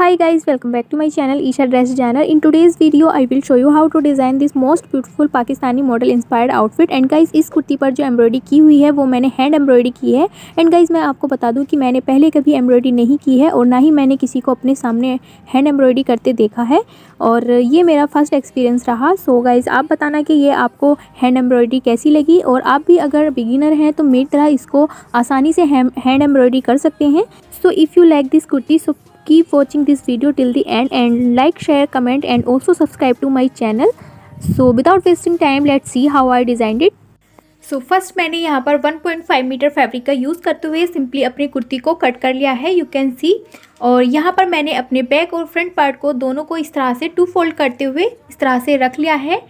Hi guys, welcome back to my channel Isha Dress Designer. In today's video I will show you how to design this most beautiful Pakistani model inspired outfit. And guys, इस कुर्ती पर जो embroidery की हुई है वो मैंने hand embroidery की है. एंड गाइज मैं आपको बता दूं कि मैंने पहले कभी एम्ब्रॉयडरी नहीं की है और ना ही मैंने किसी को अपने सामने हैंड एम्ब्रॉयडरी करते देखा है और ये मेरा फर्स्ट एक्सपीरियंस रहा. सो गाइज आप बताना कि ये आपको हैंड एम्ब्रॉयडरी कैसी लगी और आप भी अगर बिगिनर हैं तो मेरी तरह इसको आसानी से हैंड एम्ब्रॉयडरी कर सकते हैं. So if you like this kurti so keep watching this video till the end and like, share, comment and also subscribe to my channel. So without wasting time let's see how I designed it. So first मैंने यहाँ पर 1.5 metre fabric का use करते हुए simply अपनी कुर्ती को cut कर लिया है, यू कैन सी. और यहाँ पर मैंने अपने बैक और फ्रंट पार्ट को दोनों को इस तरह से 2 फोल्ड करते हुए इस तरह से रख लिया है.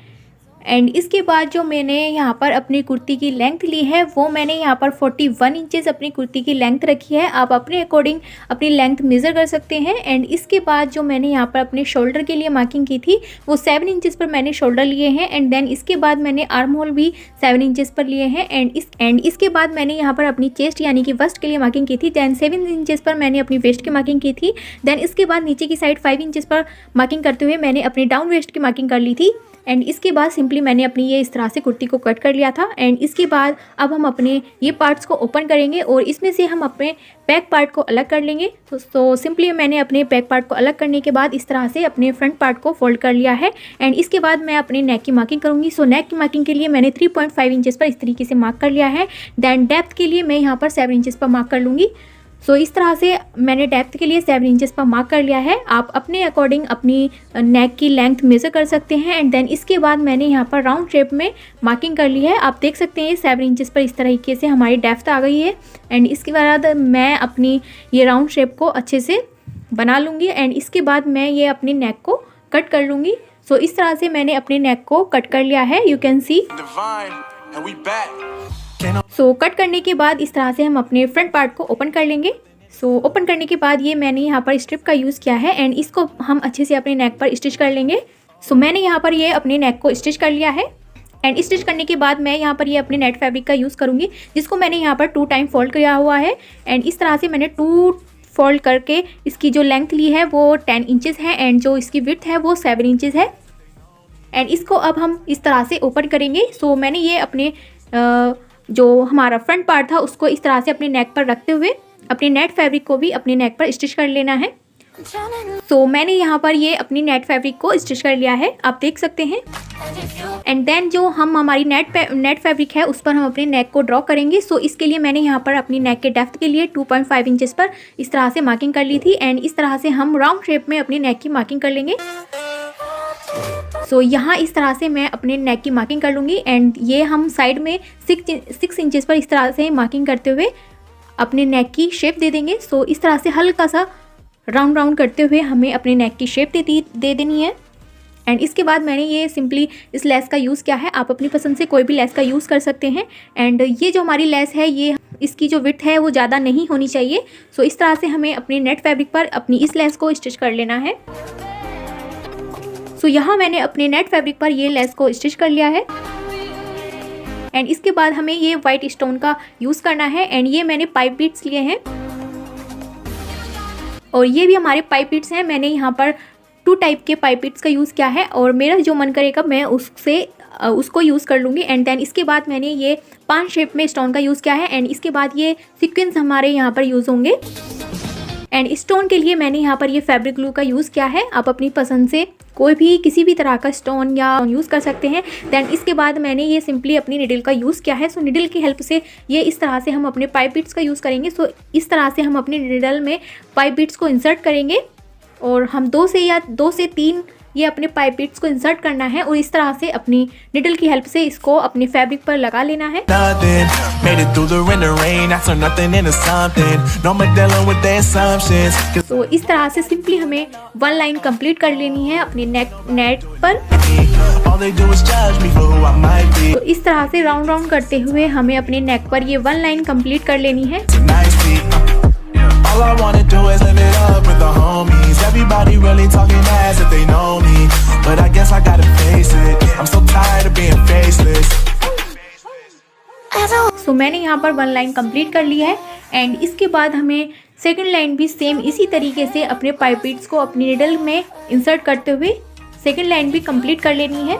एंड इसके बाद जो मैंने यहाँ पर अपनी कुर्ती की लेंथ ली है वो मैंने यहाँ पर 41 इंचेस अपनी कुर्ती की लेंथ रखी है. आप अपने अकॉर्डिंग अपनी लेंथ मेज़र कर सकते हैं. एंड इसके बाद जो मैंने यहाँ पर अपने शोल्डर के लिए मार्किंग की थी वो 7 इंचेस पर मैंने शोल्डर लिए हैं. एंड देन इसके बाद मैंने आर्म होल भी 7 इंचेस पर लिए हैं. एंड इसके बाद मैंने यहाँ पर अपनी चेस्ट यानी कि वस्ट के लिए मार्किंग की थी. देन 7 इंचेस पर मैंने अपनी वेस्ट की मार्किंग की थी. देन इसके बाद नीचे की साइड 5 इंचेस पर मार्किंग करते हुए मैंने अपनी डाउन वेस्ट की मार्किंग कर ली थी. एंड इसके बाद सिंपली मैंने अपनी ये इस तरह से कुर्ती को कट कर लिया था. एंड इसके बाद अब हम अपने ये पार्ट्स को ओपन करेंगे और इसमें से हम अपने बैक पार्ट को अलग कर लेंगे. तो सिंपली मैंने अपने बैक पार्ट को अलग करने के बाद इस तरह से अपने फ्रंट पार्ट को फोल्ड कर लिया है. एंड इसके बाद मैं अपने नेक की मार्किंग करूँगी. सो नेक की मार्किंग के लिए मैंने 3.5 इंचेस पर इस तरीके से मार्क कर लिया है. दैन डेप्थ के लिए मैं यहाँ पर 7 इंचेस पर मार्क कर लूँगी. सो इस तरह से मैंने डेप्थ के लिए 7 इंचेस पर मार्क कर लिया है. आप अपने अकॉर्डिंग अपनी नेक की लेंथ मेज़र कर सकते हैं. एंड देन इसके बाद मैंने यहाँ पर राउंड शेप में मार्किंग कर ली है. आप देख सकते हैं 7 इंचेस पर इस तरीके से हमारी डेप्थ आ गई है. एंड इसके बाद मैं अपनी ये राउंड शेप को अच्छे से बना लूँगी. एंड इसके बाद मैं ये अपनी नेक को कट कर लूँगी. सो इस तरह से मैंने अपनी नेक को कट कर लिया है, you can see. So cut करने के बाद इस तरह से हम अपने फ्रंट पार्ट को ओपन कर लेंगे. सो ओपन करने के बाद ये मैंने यहाँ पर स्ट्रिप का यूज़ किया है. एंड इसको हम अच्छे से अपने नेक पर स्टिच कर लेंगे. सो मैंने यहाँ पर ये अपने नेक को स्टिच कर लिया है. एंड स्टिच करने के बाद मैं यहाँ पर ये अपने नेट फैब्रिक का यूज़ करूँगी जिसको मैंने यहाँ पर 2 टाइम फोल्ड किया हुआ है. एंड इस तरह से मैंने 2 फोल्ड करके इसकी जो लेंथ ली है वो 10 इंचेस है एंड जो इसकी विड्थ है वो 7 इंचेस है. एंड इसको अब हम इस तरह से ओपन करेंगे. सो मैंने ये अपने जो हमारा फ्रंट पार्ट था उसको इस तरह से अपने नेक पर रखते हुए अपने नेट फैब्रिक को भी अपने नेक पर स्टिच कर लेना है. सो मैंने यहाँ पर ये अपनी नेट फैब्रिक को स्टिच कर लिया है, आप देख सकते हैं. एंड देन जो हमारी नेट फैब्रिक है उस पर हम अपने नेक को ड्रॉ करेंगे. सो इसके लिए मैंने यहाँ पर अपनी नेक के डेप्थ के लिए 2.5 इंचेस पर इस तरह से मार्किंग कर ली थी. एंड इस तरह से हम राउंड शेप में अपनी नेक की मार्किंग कर लेंगे. सो यहाँ इस तरह से मैं अपने नेक की मार्किंग कर लूँगी. एंड ये हम साइड में 6 इंचेस पर इस तरह से मार्किंग करते हुए अपने नेक की शेप दे देंगे. सो इस तरह से हल्का सा राउंड करते हुए हमें अपने नेक की शेप दे देनी है. एंड इसके बाद मैंने ये सिंपली इस लेस का यूज़ किया है. आप अपनी पसंद से कोई भी लेस का यूज़ कर सकते हैं. एंड ये जो हमारी लेस है ये इसकी जो विड्थ है वो ज़्यादा नहीं होनी चाहिए. सो इस तरह से हमें अपने नेट फैब्रिक पर अपनी इस लेस को स्टिच कर लेना है. सो यहाँ मैंने अपने नेट फैब्रिक पर ये लेस को स्टिच कर लिया है. एंड इसके बाद हमें ये वाइट स्टोन का यूज़ करना है. एंड ये मैंने पाइप बीट्स लिए हैं और ये भी हमारे पाइप बीट्स हैं. मैंने यहाँ पर 2 टाइप के पाइप बीट्स का यूज़ किया है और मेरा जो मन करेगा मैं उसको यूज़ कर लूँगी. एंड देन इसके बाद मैंने ये 5 शेप में स्टोन का यूज़ किया है. एंड इसके बाद ये सीक्वेंस हमारे यहाँ पर यूज़ होंगे. एंड स्टोन के लिए मैंने यहाँ पर ये फैब्रिक ग्लू का यूज़ किया है. आप अपनी पसंद से कोई भी किसी भी तरह का स्टोन या यूज़ कर सकते हैं. देन इसके बाद मैंने ये सिंपली अपनी निडल का यूज़ किया है. सो निडल की हेल्प से ये इस तरह से हम अपने पाइप बीट्स का यूज़ करेंगे. सो इस तरह से हम अपनी निडल में पाइप बीट्स को इंसर्ट करेंगे और हम 2 से 3 ये अपने पाइप बीट्स को इंसर्ट करना है और इस तरह से अपनी निडल की हेल्प से इसको अपने फैब्रिक पर लगा लेना है. तो इस तरह से सिंपली हमें 1 लाइन कंप्लीट कर लेनी है अपने नेट पर. तो इस तरह से राउंड करते हुए हमें अपने नेक पर ये 1 लाइन कंप्लीट कर लेनी है. All I wanna do is live it up with the homies. Everybody really talking as if they know me, but I guess I gotta face it. I'm so tired of being faceless. So मैंने यहाँ पर 1 line complete कर ली है. And इसके बाद हमें second line भी same इसी तरीके से अपने पाइप बीट्स को अपनी नीडल में इंसर्ट करते हुए सेकंड लाइन भी कंप्लीट कर लेनी है।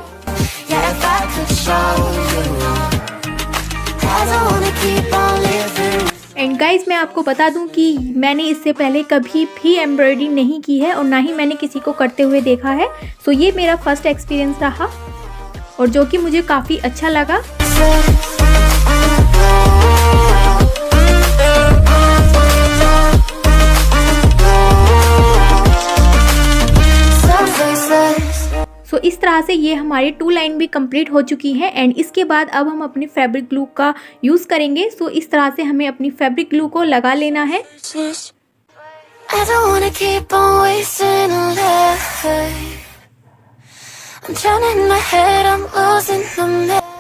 एंड गाइज मैं आपको बता दूं कि मैंने इससे पहले कभी भी एम्ब्रॉयडरी नहीं की है और ना ही मैंने किसी को करते हुए देखा है। सो ये मेरा फर्स्ट एक्सपीरियंस रहा और जो कि मुझे काफ़ी अच्छा लगा। सो इस तरह से ये हमारी 2 लाइन भी कंप्लीट हो चुकी है। एंड इसके बाद अब हम अपनी फैब्रिक ग्लू का यूज़ करेंगे। सो इस तरह से हमें अपनी फैब्रिक ग्लू को लगा लेना है।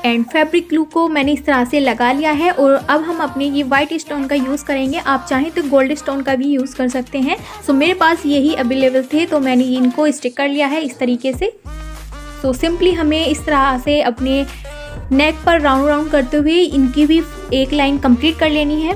एंड फैब्रिक ग्लू को मैंने इस तरह से लगा लिया है और अब हम अपने ये वाइट स्टोन का यूज़ करेंगे। आप चाहें तो गोल्ड स्टोन का भी यूज़ कर सकते हैं। सो मेरे पास यही अवेलेबल थे तो मैंने इनको स्टिक कर लिया है इस तरीके से। सो सिंपली हमें इस तरह से अपने नेक पर राउंड राउंड करते हुए इनकी भी एक लाइन कंप्लीट कर लेनी है।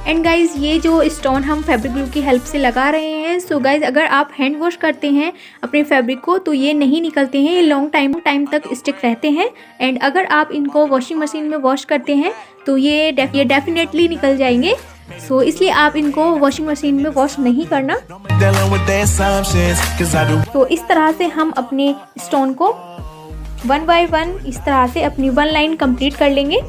एंड गाइज ये जो स्टोन हम फैब्रिक ग्लू की हेल्प से लगा रहे हैं, सो गाइज अगर आप हैंड वॉश करते हैं अपने फैब्रिक को तो ये नहीं निकलते हैं, ये लॉन्ग टाइम तक स्टिक रहते हैं। एंड अगर आप इनको वॉशिंग मशीन में वॉश करते हैं तो ये डेफिनेटली निकल जाएंगे। सो इसलिए आप इनको वॉशिंग मशीन में वॉश नहीं करना। तो इस तरह से हम अपने स्टोन को 1 बाय 1 इस तरह से अपनी 1 लाइन कंप्लीट कर लेंगे।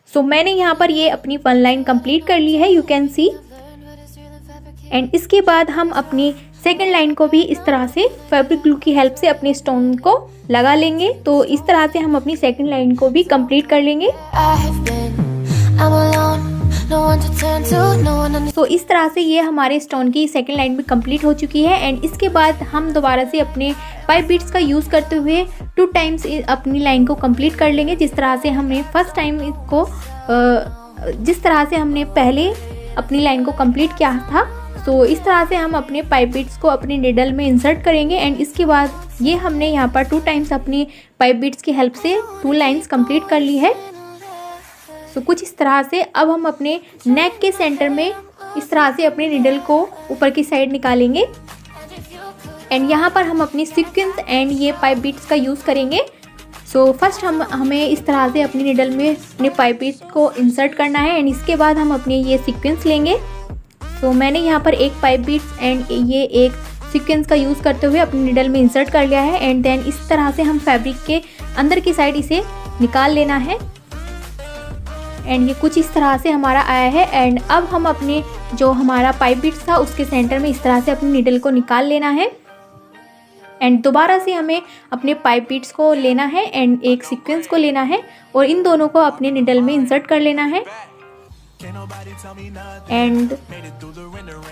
सो मैंने यहाँ पर ये अपनी 1 लाइन कंप्लीट कर ली है, यू कैन सी। एंड इसके बाद हम अपनी सेकंड लाइन को भी इस तरह से फैब्रिक ग्लू की हेल्प से अपने स्टोन को लगा लेंगे। तो इस तरह से हम अपनी सेकंड लाइन को भी कंप्लीट कर लेंगे। तो इस तरह से ये हमारे स्टोन की सेकंड लाइन भी कंप्लीट हो चुकी है। एंड इसके बाद हम दोबारा से अपने पाइप बीट्स का यूज़ करते हुए 2 टाइम्स अपनी लाइन को कंप्लीट कर लेंगे। जिस तरह से हमने फर्स्ट टाइम इसको जिस तरह से हमने पहले अपनी लाइन को कंप्लीट किया था, तो इस तरह से हम अपने पाइप बीट्स को अपनी निडल में इंसर्ट करेंगे। एंड इसके बाद ये हमने यहाँ पर 2 टाइम्स अपनी पाइप बीट्स की हेल्प से 2 लाइंस कंप्लीट कर ली है। सो कुछ इस तरह से अब हम अपने नेक के सेंटर में इस तरह से अपने निडल को ऊपर की साइड निकालेंगे। एंड यहाँ पर हम अपनी सीक्वेंस एंड ये पाइप बीट्स का यूज़ करेंगे। सो फर्स्ट हमें इस तरह से अपनी निडल में अपने पाइप बीट्स को इंसर्ट करना है। एंड इसके बाद हम अपने ये सीक्वेंस लेंगे। तो मैंने यहाँ पर एक पाइप बीट्स एंड ये एक सीक्वेंस का यूज़ करते हुए अपनी निडल में इंसर्ट कर लिया है। एंड देन इस तरह से हम फैब्रिक के अंदर की साइड इसे निकाल लेना है। एंड ये कुछ इस तरह से हमारा आया है। एंड अब हम अपने जो हमारा पाइप बीट्स था उसके सेंटर में इस तरह से अपनी निडल को निकाल लेना है। एंड दोबारा से हमें अपने पाइप बीट्स को लेना है एंड एक सीक्वेंस को लेना है और इन दोनों को अपने निडल में इंसर्ट कर लेना है। एंड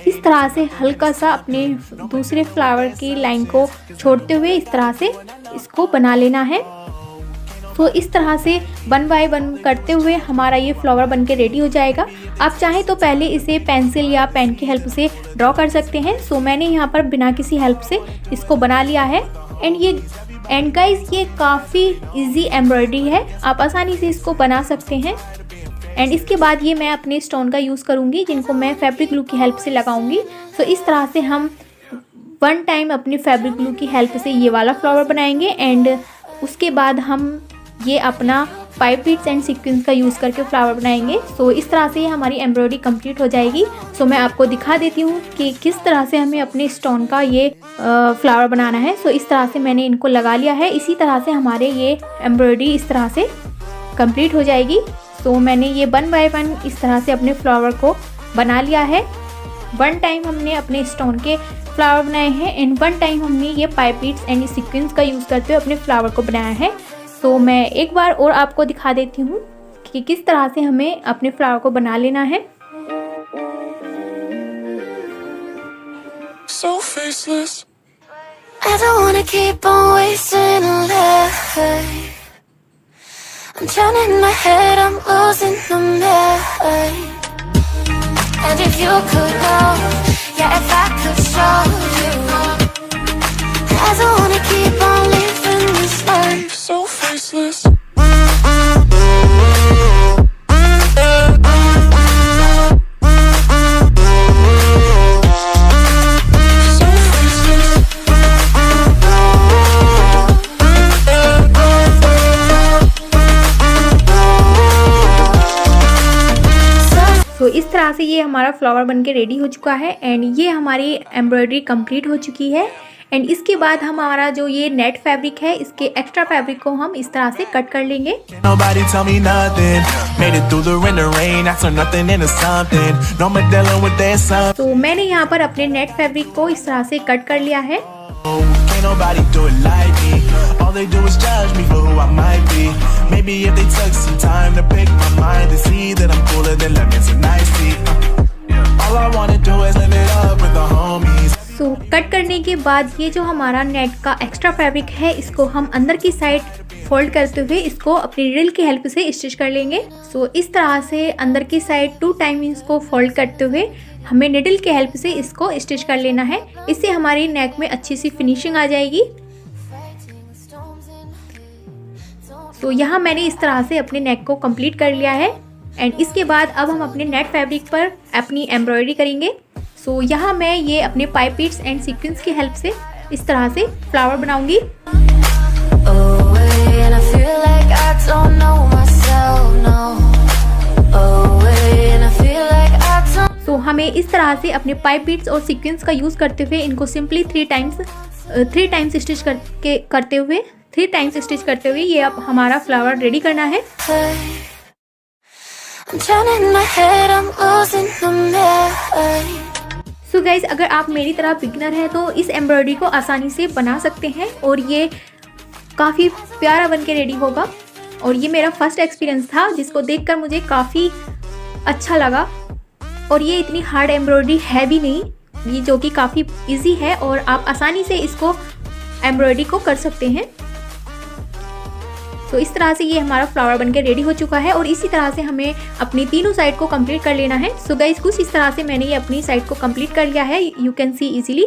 इस तरह से हल्का सा अपने दूसरे फ्लावर की लाइन को छोड़ते हुए इस तरह से इसको बना लेना है। तो इस तरह से 1 बाय 1 करते हुए हमारा ये फ्लावर बनके रेडी हो जाएगा। आप चाहें तो पहले इसे पेंसिल या पेन की हेल्प से ड्रॉ कर सकते हैं। सो मैंने यहाँ पर बिना किसी हेल्प से इसको बना लिया है। एंड गाइस ये काफ़ी इजी एम्ब्रॉयडरी है, आप आसानी से इसको बना सकते हैं। एंड इसके बाद ये मैं अपने स्टोन का यूज़ करूँगी जिनको मैं फैब्रिक ग्लू की हेल्प से लगाऊंगी। सो इस तरह से हम 1 टाइम अपनी फैब्रिक ग्लू की हेल्प से ये वाला फ्लावर बनाएंगे। एंड उसके बाद हम ये अपना पाइप बीट्स एंड सीक्वेंस का यूज़ करके फ्लावर बनाएंगे। सो इस तरह से हमारी एम्ब्रॉयडरी कंप्लीट हो जाएगी। सो मैं आपको दिखा देती हूँ कि किस तरह से हमें अपने स्टोन का ये फ्लावर बनाना है। सो इस तरह से मैंने इनको लगा लिया है। इसी तरह से हमारे ये एम्ब्रॉयडरी इस तरह से कंप्लीट हो जाएगी। सो मैंने ये 1 बाय 1 इस तरह से अपने फ्लावर को बना लिया है। 1 टाइम हमने अपने स्टोन के फ्लावर बनाए हैं एंड 1 टाइम हमने ये पाइप बीट्स एंड सीक्वेंस का यूज़ करते हुए अपने फ्लावर को बनाया है। तो मैं एक बार और आपको दिखा देती हूँ कि किस तरह से हमें अपने फ्लावर को बना लेना है। So faceless, I don't wanna keep on wasting a life. I'm drowning in my head, I'm losing the mind. And if you could know, yeah, if I could show you, I don't wanna keep on living this life so faceless. तो इस तरह से ये हमारा flower बनके ready हो चुका है एंड ये हमारी एम्ब्रॉयडरी कंप्लीट हो चुकी है। एंड इसके बाद हम हमारा जो ये नेट फैब्रिक है, इसके एक्स्ट्रा फैब्रिक को हम इस तरह से कट कर लेंगे। तो मैंने यहाँ पर अपने नेट फैब्रिक को इस तरह से कट कर लिया है। Nobody do it like me. All they do is judge me for who I might be. Maybe if they took some time to pick my mind to see that I'm cooler than lemons and iced tea. All I wanna do is live it up with the homies. So cut करने के बाद ये जो हमारा net का extra fabric है, इसको हम अंदर की साइड फोल्ड करते हुए इसको अपनी नीडल की हेल्प से स्टिच कर लेंगे। सो इस तरह से अंदर की साइड 2 टाइम इसको फोल्ड करते हुए हमें निडल के हेल्प से इसको स्टिच कर लेना है। इससे हमारी नेक में अच्छी सी फिनिशिंग आ जाएगी। तो यहाँ मैंने इस तरह से अपने नेक को कंप्लीट कर लिया है एंड इसके बाद अब हम अपने नेट फैब्रिक पर अपनी एम्ब्रॉयडरी करेंगे। सो यहाँ मैं ये अपने पाइप बीट्स एंड सीक्वेंस की हेल्प से इस तरह से फ्लावर बनाऊंगी। तो हमें इस तरह से अपने पाइप बीट्स और सीक्वेंस का यूज़ करते हुए इनको सिंपली 3 टाइम्स स्टिच करते हुए ये अब हमारा फ्लावर रेडी करना है। सो गाइज, अगर आप मेरी तरह बिगिनर हैं तो इस एम्ब्रॉयडरी को आसानी से बना सकते हैं और ये काफ़ी प्यारा बन के रेडी होगा। और ये मेरा फर्स्ट एक्सपीरियंस था जिसको देखकर मुझे काफ़ी अच्छा लगा। और ये इतनी हार्ड एम्ब्रॉयडरी है भी नहीं, ये जो कि काफ़ी इजी है और आप आसानी से इसको एम्ब्रॉयडरी को कर सकते हैं। तो इस तरह से ये हमारा फ्लावर बनके रेडी हो चुका है और इसी तरह से हमें अपनी तीनों साइड को कंप्लीट कर लेना है। सो गाइस, कुछ इस तरह से मैंने ये अपनी साइड को कंप्लीट कर लिया है, यू कैन सी इजीली।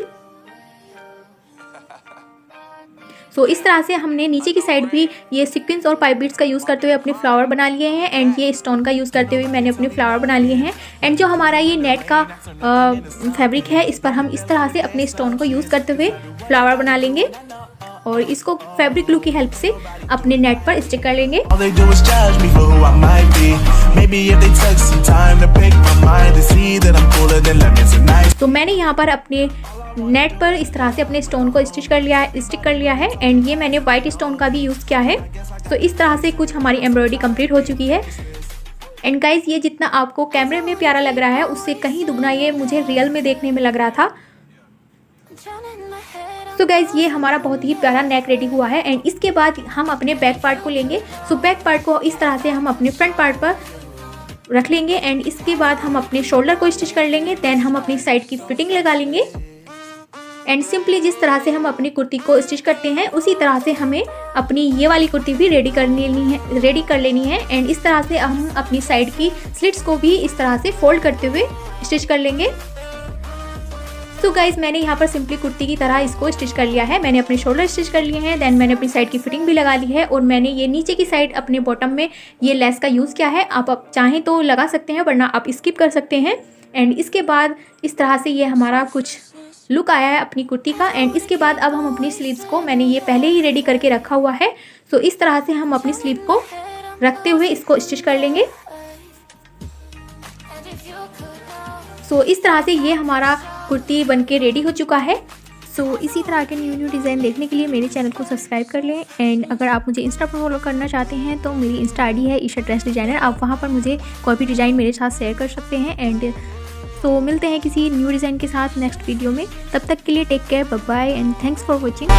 सो इस तरह से हमने नीचे की साइड भी ये सीक्वेंस और पाइप बीट्स का यूज़ करते हुए अपने फ्लावर बना लिए हैं एंड ये स्टोन का यूज़ करते हुए मैंने अपने फ्लावर बना लिए हैं। एंड जो हमारा ये नेट का फैब्रिक है, इस पर हम इस तरह से अपने स्टोन को यूज़ करते हुए फ्लावर बना लेंगे और इसको फैब्रिक ग्लू की हेल्प से अपने नेट पर स्टिक कर लेंगे। तो मैंने यहाँ पर अपने नेट पर इस तरह से अपने स्टोन को स्टिक कर लिया है एंड ये मैंने वाइट स्टोन का भी यूज़ किया है। तो इस तरह से कुछ हमारी एम्ब्रॉयडरी कंप्लीट हो चुकी है। एंड गाइज, ये जितना आपको कैमरे में प्यारा लग रहा है उससे कहीं दुगना ये मुझे रियल में देखने में लग रहा था। तो गाइज, ये हमारा बहुत ही प्यारा नेक रेडी हुआ है एंड इसके बाद हम अपने बैक पार्ट को लेंगे। सो बैक पार्ट को इस तरह से हम अपने फ्रंट पार्ट पर रख लेंगे एंड इसके बाद हम अपने शोल्डर को स्टिच कर लेंगे। देन हम अपनी साइड की फिटिंग लगा लेंगे एंड सिंपली जिस तरह से हम अपनी कुर्ती को स्टिच करते हैं उसी तरह से हमें अपनी ये वाली कुर्ती भी रेडी कर लेनी है। एंड इस तरह से हम अपनी साइड की स्लिट्स को भी इस तरह से फोल्ड करते हुए स्टिच कर लेंगे। तो गाइज, मैंने यहाँ पर सिंपली कुर्ती की तरह इसको स्टिच कर लिया है। मैंने अपने शोल्डर स्टिच कर लिए हैं, देन मैंने अपनी साइड की फिटिंग भी लगा ली है और मैंने ये नीचे की साइड अपने बॉटम में ये लेस का यूज़ किया है। आप चाहें तो लगा सकते हैं, वरना आप स्किप कर सकते हैं। एंड इसके बाद इस तरह से ये हमारा कुछ लुक आया है अपनी कुर्ती का। एंड इसके बाद अब हम अपनी स्लीव्स को, मैंने ये पहले ही रेडी करके रखा हुआ है, सो इस तरह से हम अपनी स्लीव को रखते हुए इसको स्टिच कर लेंगे। सो इस तरह से ये हमारा कुर्ती बनके रेडी हो चुका है। सो इसी तरह के न्यू डिज़ाइन देखने के लिए मेरे चैनल को सब्सक्राइब कर लें। एंड अगर आप मुझे इंस्टा पर फॉलो करना चाहते हैं तो मेरी इंस्टा आईडी है ईशा ड्रेस डिज़ाइनर। आप वहाँ पर मुझे कोई भी डिज़ाइन मेरे साथ शेयर कर सकते हैं। एंड तो मिलते हैं किसी न्यू डिज़ाइन के साथ नेक्स्ट वीडियो में। तब तक के लिए take care, bye bye and thanks for watching.